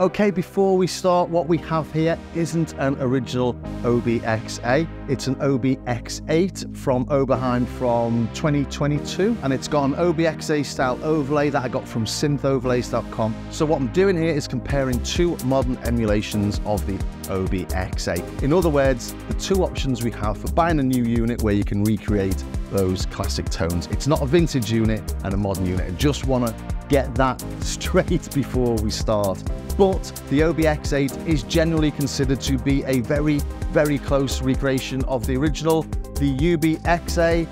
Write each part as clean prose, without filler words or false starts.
Okay, before we start, what we have here isn't an original OBXa. It's an OBX8 from Oberheim from 2022, and it's got an OBXa style overlay that I got from synthoverlays.com. So what I'm doing here is comparing two modern emulations of the OBXa. In other words, the two options we have for buying a new unit where you can recreate those classic tones. It's not a vintage unit and a modern unit. I just want to get that straight before we start. But the OBX8 is generally considered to be a very, very close recreation of the original. The UBXa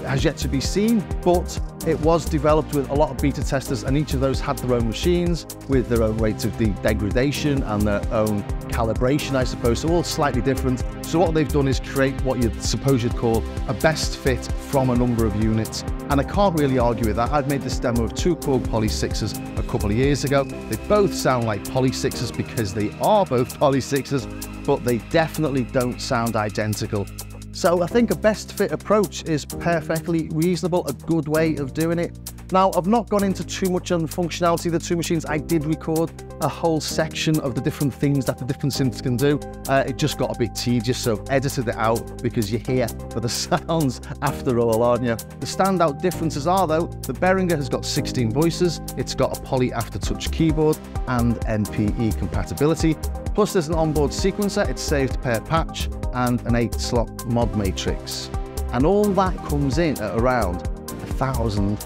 has yet to be seen, but it was developed with a lot of beta testers, and each of those had their own machines with their own rates of degradation and their own calibration, I suppose, so all slightly different. So what they've done is create what you'd suppose you'd call a best fit from a number of units, and I can't really argue with that. I've made this demo of two Korg Poly 6s a couple of years ago. They both sound like Poly 6s because they are both Poly 6s, but they definitely don't sound identical. So I think a best fit approach is perfectly reasonable, a good way of doing it. Now, I've not gone into too much on the functionality of the two machines. I did record a whole section of the different things that the different synths can do. It just got a bit tedious, so I've edited it out because you're here for the sounds after all, aren't you? The standout differences are, though, the Behringer has got 16 voices, it's got a Poly Aftertouch keyboard and NPE compatibility. Plus there's an onboard sequencer, it's saved per patch, and an 8-slot mod matrix. And all that comes in at around £1,000.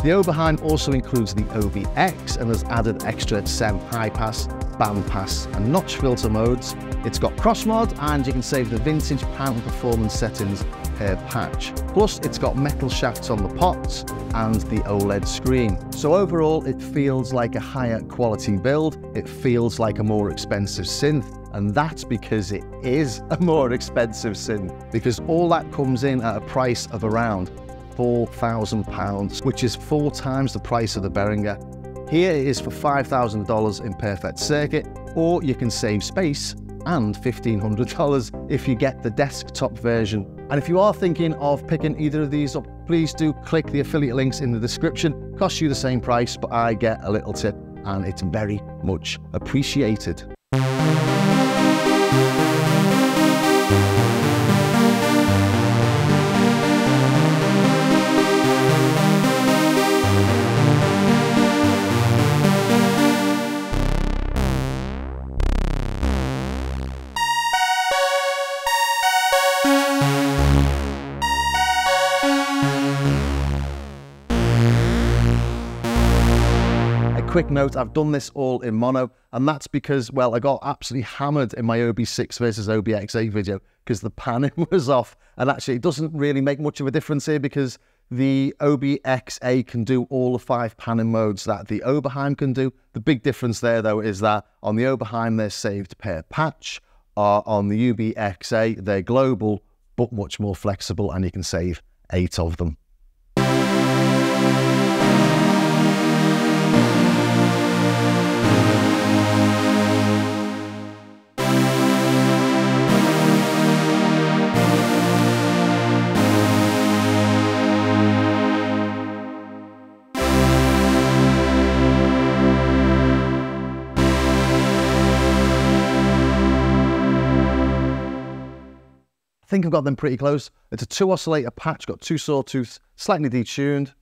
The Oberheim also includes the OB-X and has added extra SEM high pass, band pass and notch filter modes. It's got cross mod, and you can save the vintage panel performance settings per patch. Plus it's got metal shafts on the pots and the OLED screen. So overall it feels like a higher quality build. It feels like a more expensive synth. And that's because it is a more expensive synth, because all that comes in at a price of around £4,000, which is 4 times the price of the Behringer. Here it is for $5,000 in perfect circuit, or you can save space and $1,500 if you get the desktop version. And if you are thinking of picking either of these up, please do click the affiliate links in the description. Costs you the same price, but I get a little tip, and it's very much appreciated. Quick note, I've done this all in mono, and that's because, well, I got absolutely hammered in my OB6 versus OBX8 video because the panning was off, and actually it doesn't really make much of a difference here because the OBXa can do all the 5 panning modes that the Oberheim can do. The big difference there, though, is that on the Oberheim they're saved per patch, on the UBXa they're global but much more flexible, and you can save 8 of them. I think I've got them pretty close. It's a 2 oscillator patch, got 2 sawtooths, slightly detuned.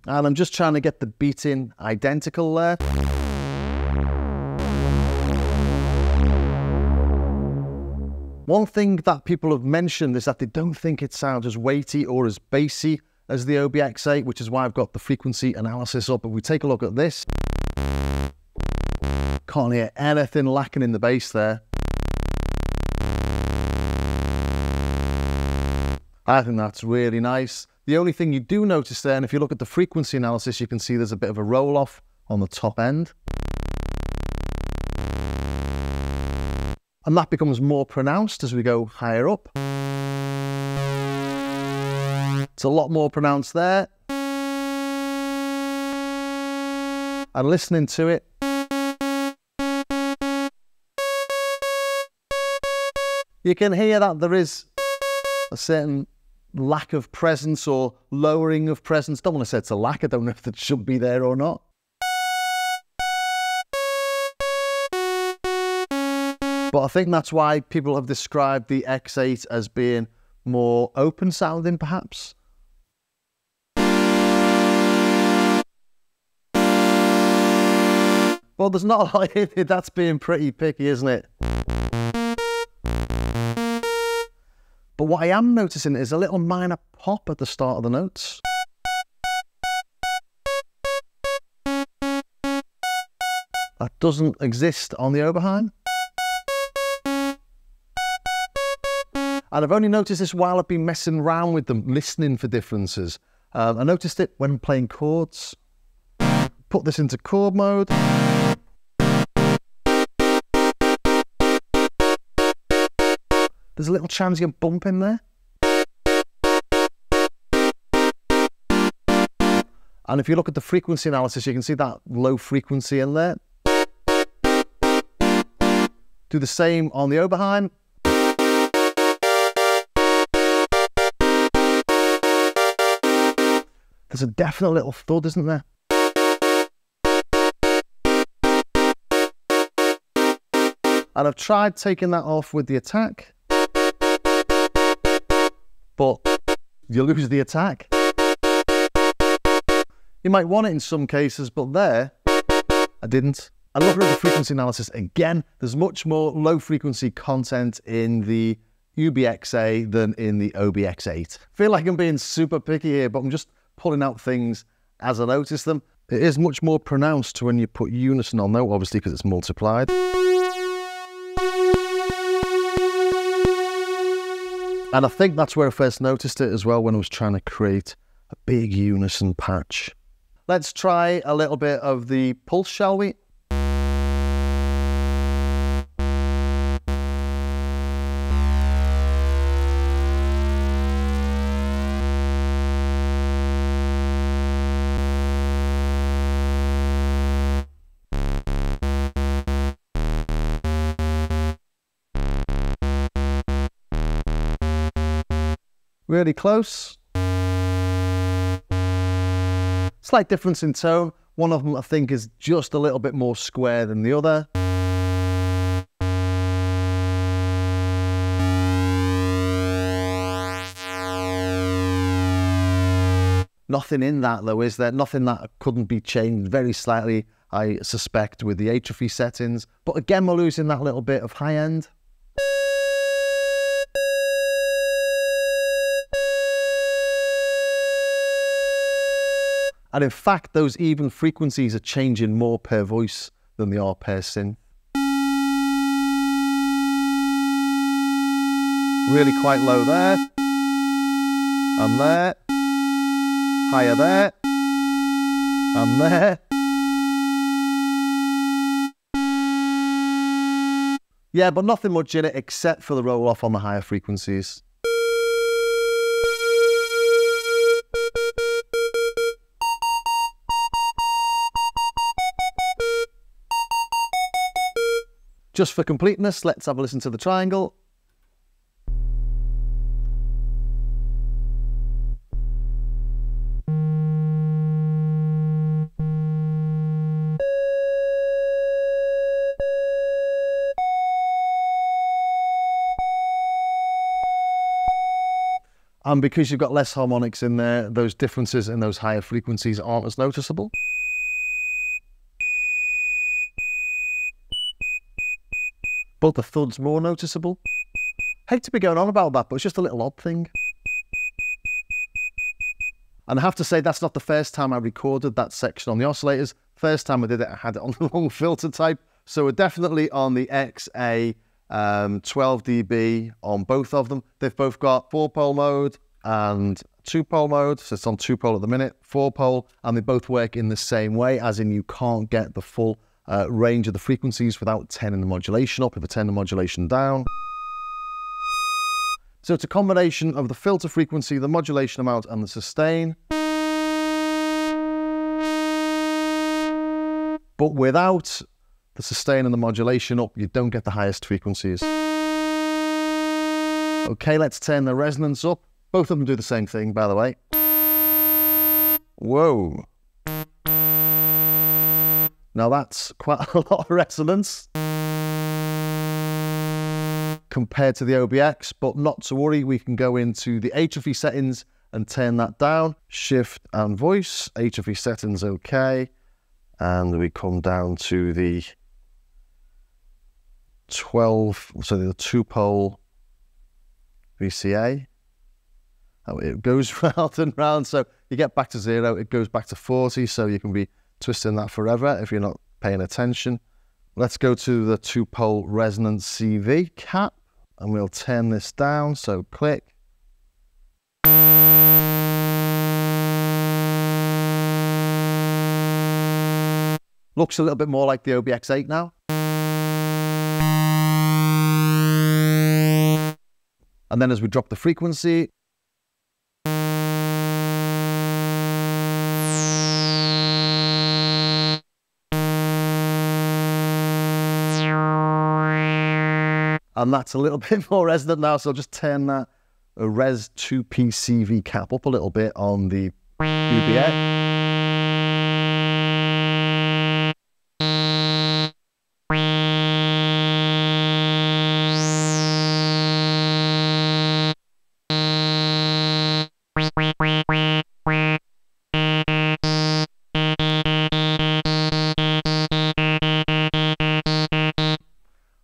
And I'm just trying to get the beat in identical there. One thing that people have mentioned is that they don't think it sounds as weighty or as bassy as the OBXa, which is why I've got the frequency analysis up. If we take a look at this, can't hear anything lacking in the bass there. I think that's really nice. The only thing you do notice there, and if you look at the frequency analysis, you can see there's a bit of a roll-off on the top end. And that becomes more pronounced as we go higher up. It's a lot more pronounced there. And listening to it, you can hear that there is a certain lack of presence or lowering of presence. Don't want to say it's a lack. I don't know if it should be there or not. But I think that's why people have described the X8 as being more open sounding, perhaps. Well, there's not a lot in it. That's being pretty picky, isn't it? But what I am noticing is a little minor pop at the start of the notes. That doesn't exist on the Oberheim. And I've only noticed this while I've been messing around with them, listening for differences. I noticed it when playing chords. Put this into chord mode. There's a little transient bump in there. And if you look at the frequency analysis, you can see that low frequency in there. Do the same on the Oberheim. There's a definite little thud, isn't there? And I've tried taking that off with the attack, but you lose the attack. You might want it in some cases, but there, I didn't. And looking at the frequency analysis again, there's much more low frequency content in the UBXa than in the OBX8. I feel like I'm being super picky here, but I'm just pulling out things as I notice them. It is much more pronounced when you put unison on though, obviously because it's multiplied. And I think that's where I first noticed it as well, when I was trying to create a big unison patch. Let's try a little bit of the pulse, shall we? Really close. Slight difference in tone. One of them I think is just a little bit more square than the other. Nothing in that though, is there? Nothing that couldn't be changed very slightly, I suspect, with the atrophy settings. But again, we're losing that little bit of high end. And in fact, those even frequencies are changing more per voice than they are per synth. Really quite low there. And there. Higher there. And there. Yeah, but nothing much in it except for the roll off on the higher frequencies. Just for completeness, let's have a listen to the triangle. And because you've got less harmonics in there, those differences in those higher frequencies aren't as noticeable. But the thud's more noticeable. Hate to be going on about that, but it's just a little odd thing. And I have to say, that's not the first time I recorded that section on the oscillators. First time I did it, I had it on the wrong filter type. So we're definitely on the XA 12 dB on both of them. They've both got 4-pole mode and 2-pole mode. So it's on 2-pole at the minute, 4-pole, and they both work in the same way, as in you can't get the full range of the frequencies without turning the modulation up if I turn the modulation down. So it's a combination of the filter frequency, the modulation amount, and the sustain. But without the sustain and the modulation up, you don't get the highest frequencies. Okay, let's turn the resonance up. Both of them do the same thing, by the way. Whoa. Now that's quite a lot of resonance compared to the OBX, but not to worry, we can go into the atrophy settings and turn that down. Shift and voice, atrophy settings okay. And we come down to the 12, so the 2-pole VCA. It goes round and round, so you get back to 0, it goes back to 40, so you can be twisting that forever if you're not paying attention. Let's go to the 2-pole resonance CV cap, and we'll turn this down, so click. Looks a little bit more like the OBX8 now. And then as we drop the frequency, and that's a little bit more resonant now, so I'll just turn that Res 2P CV cap up a little bit on the UBX.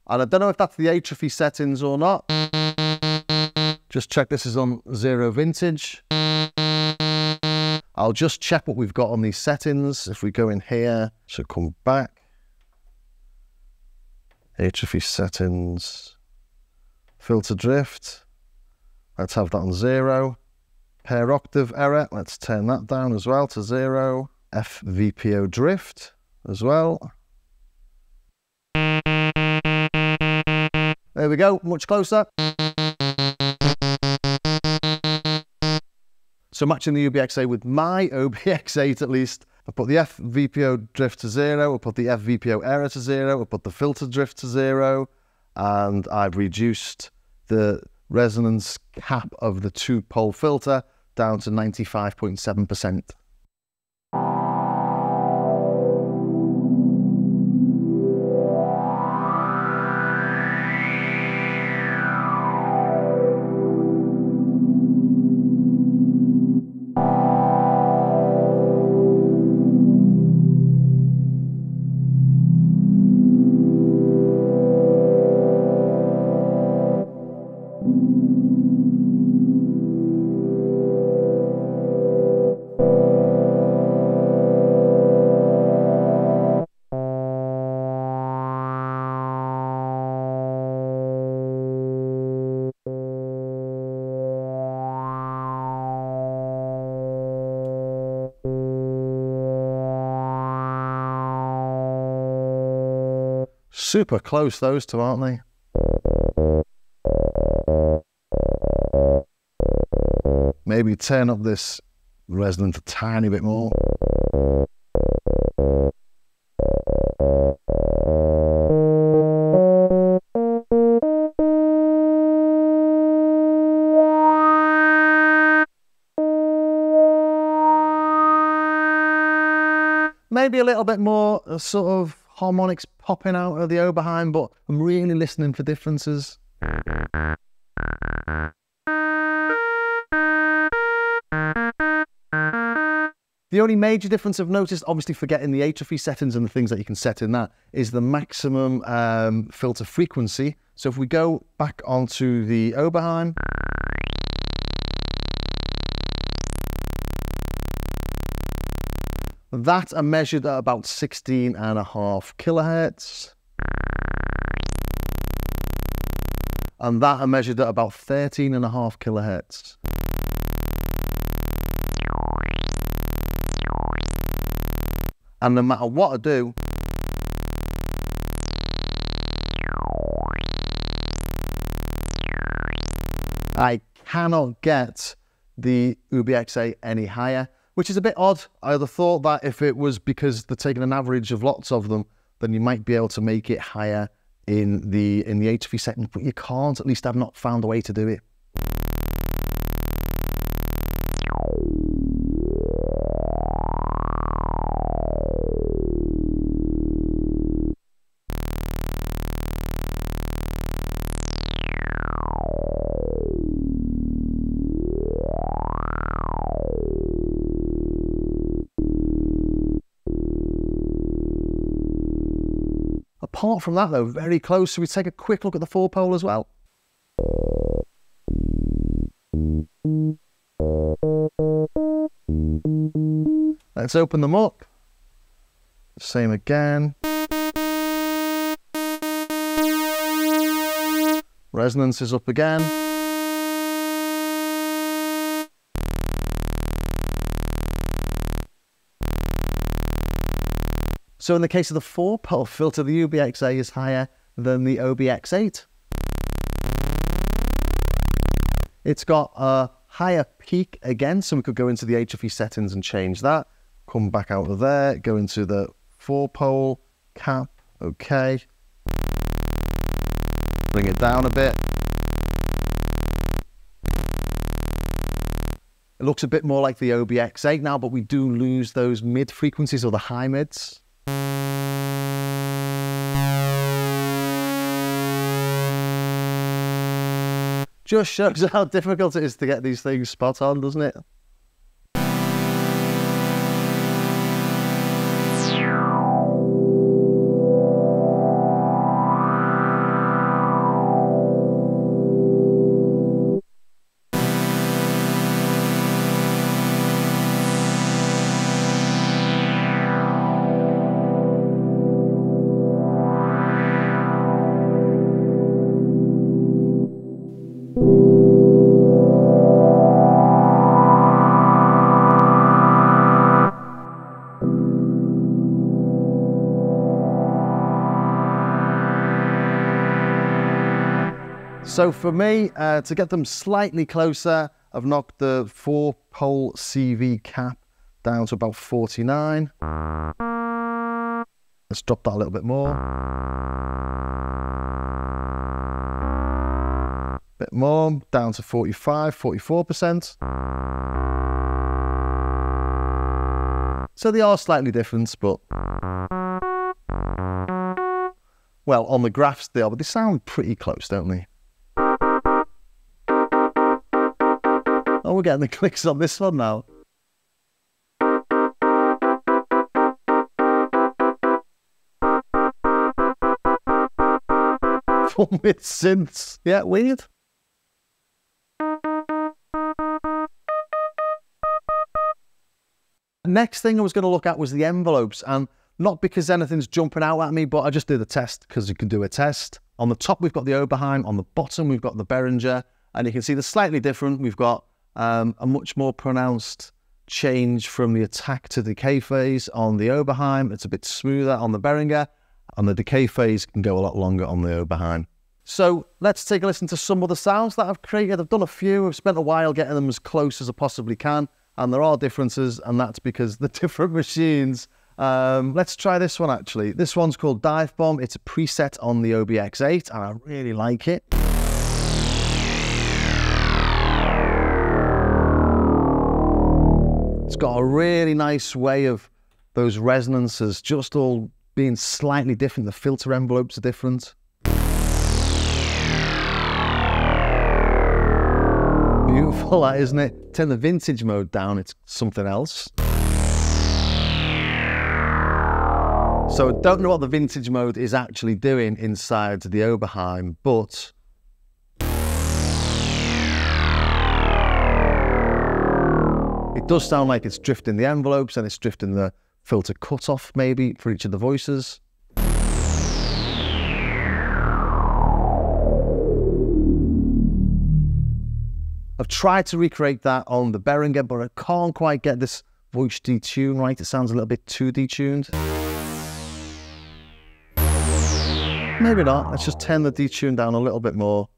And I don't know if that's the atrophy settings or not. Just check this is on 0 vintage. I'll just check what we've got on these settings. If we go in here, so come back. Atrophy settings. Filter drift. Let's have that on 0. Pair octave error. Let's turn that down as well to 0. FVPO drift as well. There we go, much closer. So matching the UBXa with my OBX8 at least, I put the FVPO drift to 0, I put the FVPO error to 0, I put the filter drift to 0, and I've reduced the resonance cap of the 2-pole filter down to 95.7%. Super close those two, aren't they? Maybe turn up this resonance a tiny bit more. Maybe a little bit more sort of harmonics popping out of the Oberheim, but I'm really listening for differences. The only major difference I've noticed, obviously forgetting the atrophy settings and the things that you can set in that, is the maximum filter frequency. So if we go back onto the Oberheim, that are measured at about 16.5 kilohertz. And that are measured at about 13.5 kilohertz. And no matter what I do, I cannot get the UBXa any higher, which is a bit odd. I would have thought that if it was because they're taking an average of lots of them, then you might be able to make it higher in the atrophy setting, but you can't. At least I've not found a way to do it. Apart from that though, very close. So we take a quick look at the 4-pole as well. Let's open them up. Same again. Resonance is up again. So in the case of the 4-pole filter, the UBXa is higher than the OBX8. It's got a higher peak again, so we could go into the HFE settings and change that. Come back out of there, go into the 4-pole cap, okay. Bring it down a bit. It looks a bit more like the OBX8 now, but we do lose those mid frequencies or the high mids. Just shows how difficult it is to get these things spot on, doesn't it? So for me, to get them slightly closer, I've knocked the 4-pole CV cap down to about 49. Let's drop that a little bit more. Bit more, down to 45, 44%. So they are slightly different, but well, on the graphs they are, but they sound pretty close, don't they? Oh, we're getting the clicks on this one now. Fun with synths. Yeah, weird. Next thing I was going to look at was the envelopes, and not because anything's jumping out at me, but I just did a test because you can do a test. On the top we've got the Oberheim, on the bottom we've got the Behringer, and you can see they're slightly different. We've got a much more pronounced change from the attack to decay phase on the Oberheim. It's a bit smoother on the Behringer, and the decay phase can go a lot longer on the Oberheim. So let's take a listen to some of the sounds that I've created. I've done a few. I've spent a while getting them as close as I possibly can, and there are differences, and that's because the different machines. Let's try this one actually. This one's called Dive Bomb. It's a preset on the OBX8, and I really like it. It's got a really nice way of those resonances just all being slightly different. The filter envelopes are different. Beautiful, that, isn't it? Turn the vintage mode down, it's something else. So I don't know what the vintage mode is actually doing inside the Oberheim, but it does sound like it's drifting the envelopes and it's drifting the filter cutoff maybe for each of the voices. I've tried to recreate that on the Behringer, but I can't quite get this voice detune right. It sounds a little bit too detuned. Maybe not. Let's just turn the detune down a little bit more.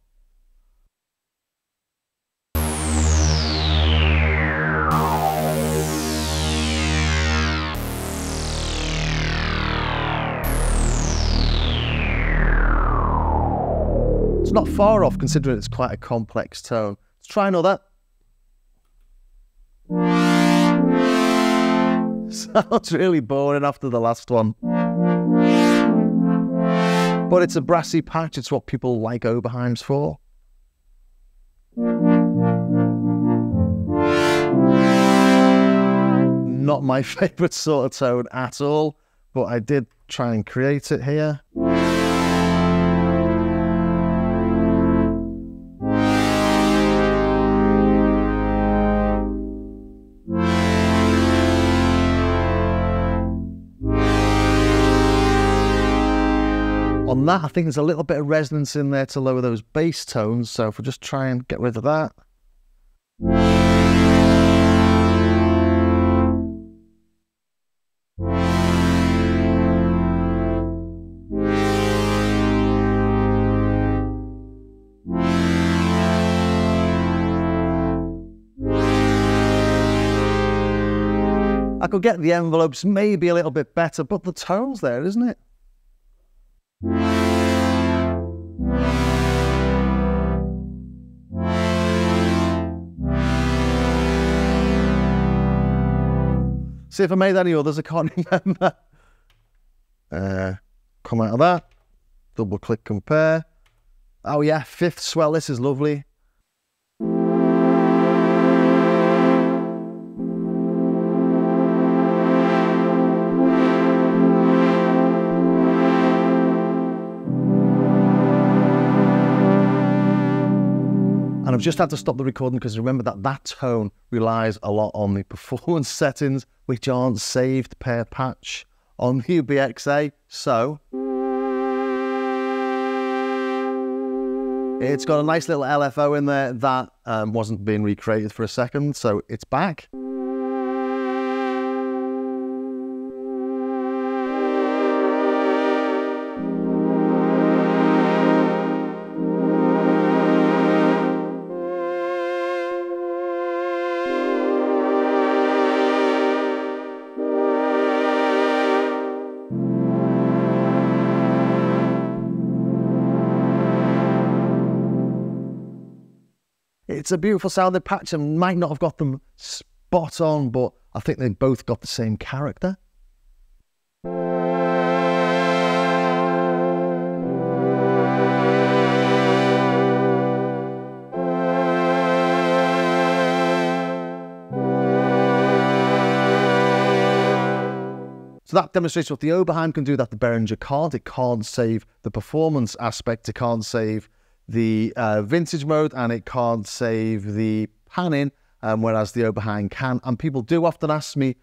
It's not far off considering it's quite a complex tone. Let's try another. Sounds really boring after the last one. But it's a brassy patch, it's what people like Oberheims for. Not my favourite sort of tone at all, but I did try and create it here. on that. I think there's a little bit of resonance in there to lower those bass tones. So if we just try and get rid of that. I could get the envelopes maybe a little bit better, but the tone's there, isn't it? See if I made any others, I can't remember. Come out of that, double click compare. Oh yeah, fifth swell, this is lovely. And I've just had to stop the recording because remember that tone relies a lot on the performance settings, which aren't saved per patch on the UBXa. So it's got a nice little LFO in there that wasn't being recreated for a second, so it's back. It's a beautiful sounding patch and might not have got them spot on, but I think they both got the same character. So that demonstrates what the Oberheim can do that the Behringer can't. It can't save the performance aspect, it can't save the vintage mode, and it can't save the panning, whereas the Oberheim can. And people do often ask me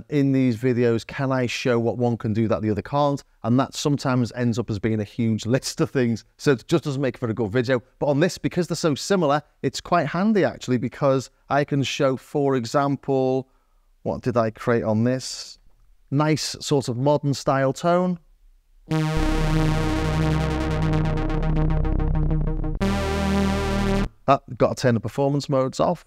in these videos, can I show what one can do that the other can't? And that sometimes ends up as being a huge list of things, so it just doesn't make for a good video. But on this, because they're so similar, it's quite handy actually, because I can show, for example, what did I create on this? Nice sort of modern style tone. Got to turn the performance modes off.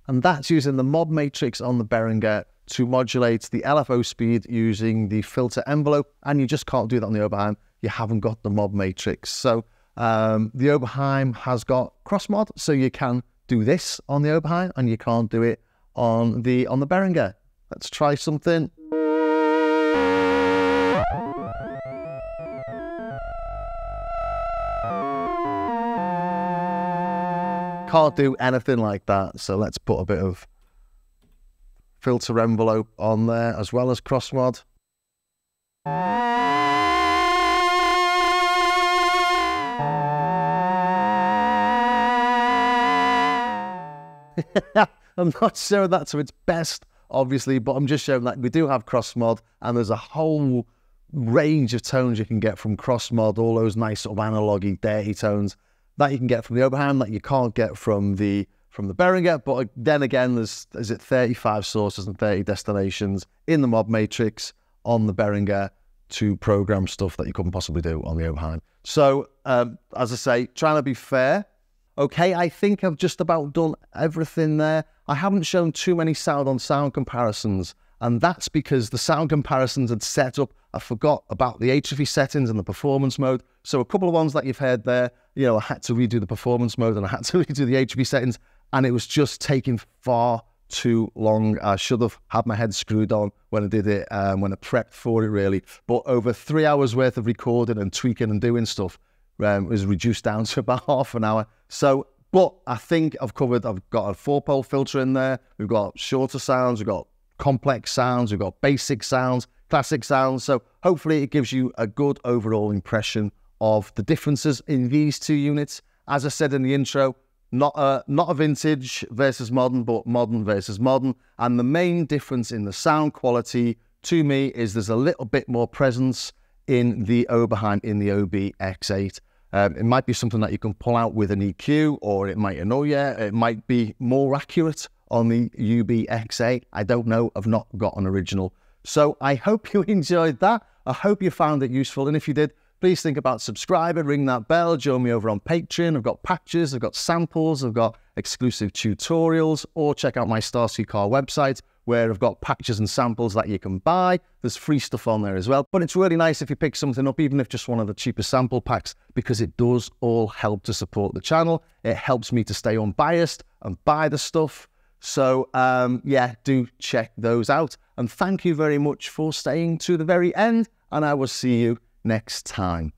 And that's using the mod matrix on the Behringer to modulate the LFO speed using the filter envelope, and you just can't do that on the Oberheim. You haven't got the mod matrix. So the Oberheim has got cross mod, so you can do this on the Oberheim and you can't do it on the Behringer. Let's try something. Can't do anything like that, so let's put a bit of filter envelope on there as well as cross mod. I'm not showing that to its best, obviously, but I'm just showing that we do have cross mod, and there's a whole range of tones you can get from cross mod, all those nice sort of analogy, dirty tones that you can get from the Oberheim that you can't get from the Behringer. But then again, is it 35 sources and 30 destinations in the mod matrix on the Behringer to program stuff that you couldn't possibly do on the Oberheim. So as I say, trying to be fair. Okay, I think I've just about done everything there. I haven't shown too many sound on sound comparisons, and that's because the sound comparisons had set up, I forgot about the HFE settings and the performance mode. So a couple of ones that you've heard there, you know, I had to redo the performance mode and I had to redo the HFE settings, and it was just taking far too long. I should have had my head screwed on when I did it, when I prepped for it really. But over 3 hours worth of recording and tweaking and doing stuff was reduced down to about half an hour. So, but I think I've got a 4-pole filter in there. We've got shorter sounds, we've got complex sounds, we've got basic sounds, classic sounds. So hopefully it gives you a good overall impression of the differences in these two units. As I said in the intro, not a vintage versus modern, but modern versus modern. And the main difference in the sound quality to me is there's a little bit more presence in the Oberheim, in the OB-X8. It might be something that you can pull out with an EQ, or it might annoy you. It might be more accurate on the UBXa. I don't know. I've not got an original. So I hope you enjoyed that. I hope you found it useful. And if you did, please think about subscribing, ring that bell, join me over on Patreon. I've got patches, I've got samples, I've got exclusive tutorials, or check out my Starsky Car website where I've got patches and samples that you can buy. There's free stuff on there as well. But it's really nice if you pick something up, even if just one of the cheaper sample packs, because it does all help to support the channel. It helps me to stay unbiased and buy the stuff. So yeah, do check those out. And thank you very much for staying to the very end, and I will see you next time.